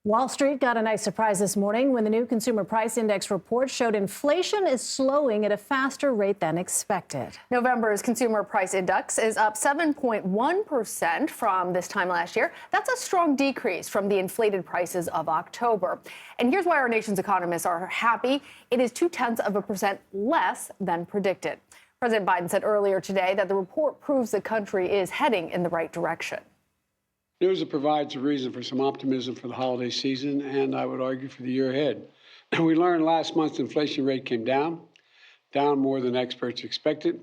Wall Street got a nice surprise this morning when the new Consumer Price Index report showed inflation is slowing at a faster rate than expected. November's Consumer Price Index is up 7.1% from this time last year. That's a strong decrease from the inflated prices of October. And here's why our nation's economists are happy. It is 0.2% less than predicted. President Biden said earlier today that the report proves the country is heading in the right direction. News that provides a reason for some optimism for the holiday season, and I would argue for the year ahead. We learned last month the inflation rate came down more than experts expected.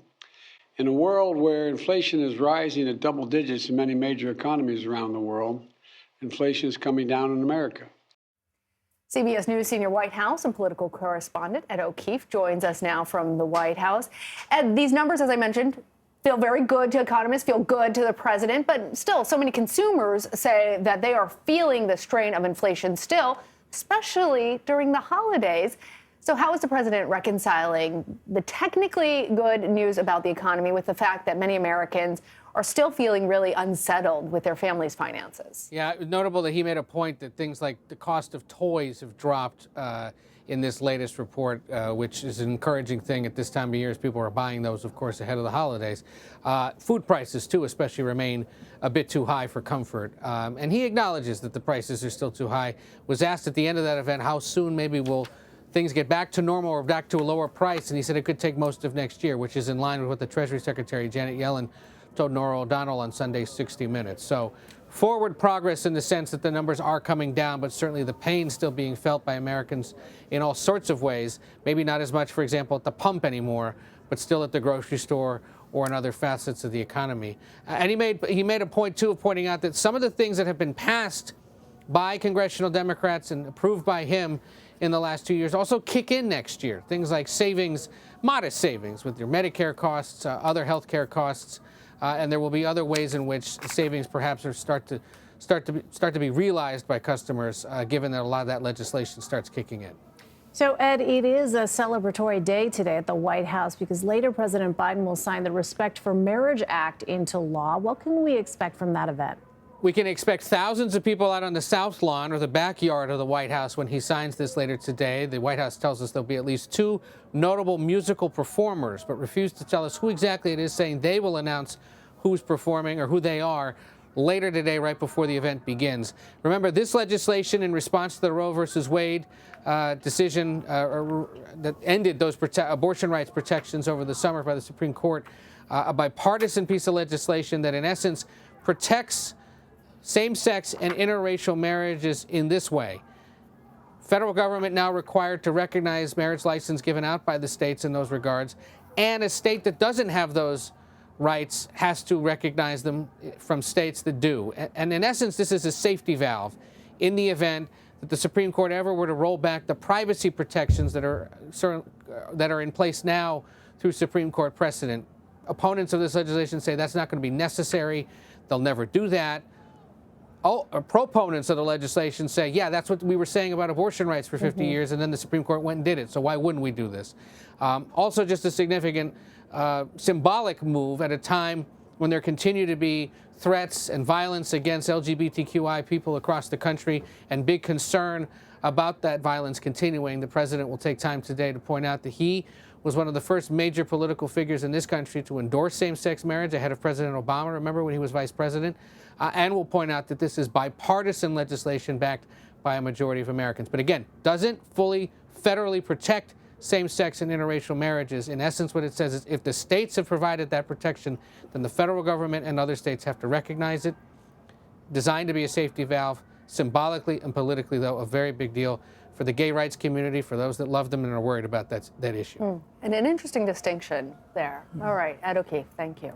In a world where inflation is rising at double digits in many major economies around the world, inflation is coming down in America. CBS News senior White House and political correspondent Ed O'Keefe joins us now from the White House. Ed, these numbers, as I mentioned, feel very good to economists, feel good to the president, but still so many consumers say that they are feeling the strain of inflation still, especially during the holidays. So how is the president reconciling the technically good news about the economy with the fact that many Americans are still feeling really unsettled with their family's finances? Yeah, it was notable that he made a point that things like the cost of toys have dropped in this latest report, which is an encouraging thing at this time of year as people are buying those, of course, ahead of the holidays. Food prices, too, especially remain a bit too high for comfort. And he acknowledges that the prices are still too high. Was asked at the end of that event how soon maybe will things get back to normal or back to a lower price, and he said it could take most of next year, which is in line with what the Treasury Secretary, Janet Yellen, told Norah O'Donnell on Sunday's 60 Minutes. So forward progress in the sense that the numbers are coming down, but certainly the pain still being felt by Americans in all sorts of ways. Maybe not as much, for example, at the pump anymore, but still at the grocery store or in other facets of the economy. And he made a point, too, of pointing out that some of the things that have been passed by congressional Democrats and approved by him in the last 2 years also kick in next year. Things like savings, modest savings with your Medicare costs, other health care costs. And there will be other ways in which savings perhaps start to be realized by customers, given that a lot of that legislation starts kicking in. So, Ed, it is a celebratory day today at the White House because later President Biden will sign the Respect for Marriage Act into law. What can we expect from that event? We can expect thousands of people out on the South Lawn or the backyard of the White House when he signs this later today. The White House tells us there'll be at least 2 notable musical performers, but refused to tell us who exactly it is, saying they will announce who's performing or who they are later today, right before the event begins. Remember, this legislation in response to the Roe versus Wade decision that ended those abortion rights protections over the summer by the Supreme Court, a bipartisan piece of legislation that in essence protects same-sex and interracial marriages in this way. Federal government now required to recognize marriage license given out by the states in those regards, and a state that doesn't have those rights has to recognize them from states that do. And in essence, this is a safety valve in the event that the Supreme Court ever were to roll back the privacy protections that are in place now through Supreme Court precedent. Opponents of this legislation say that's not going to be necessary. They'll never do that. Proponents of the legislation say, yeah, that's what we were saying about abortion rights for 50 years, and then the Supreme Court went and did it, so why wouldn't we do this? Also, just a significant symbolic move at a time when there continue to be threats and violence against LGBTQI people across the country and big concern about that violence continuing. The president will take time today to point out that he was one of the first major political figures in this country to endorse same-sex marriage ahead of President Obama, remember, when he was vice president, and will point out that this is bipartisan legislation backed by a majority of Americans. But again, doesn't fully federally protect same-sex and interracial marriages. In essence, what it says is if the states have provided that protection, then the federal government and other states have to recognize it. Designed to be a safety valve, symbolically and politically, though, a very big deal for the gay rights community, for those that love them and are worried about that issue. And an interesting distinction there. All right, Ed O'Keefe, thank you.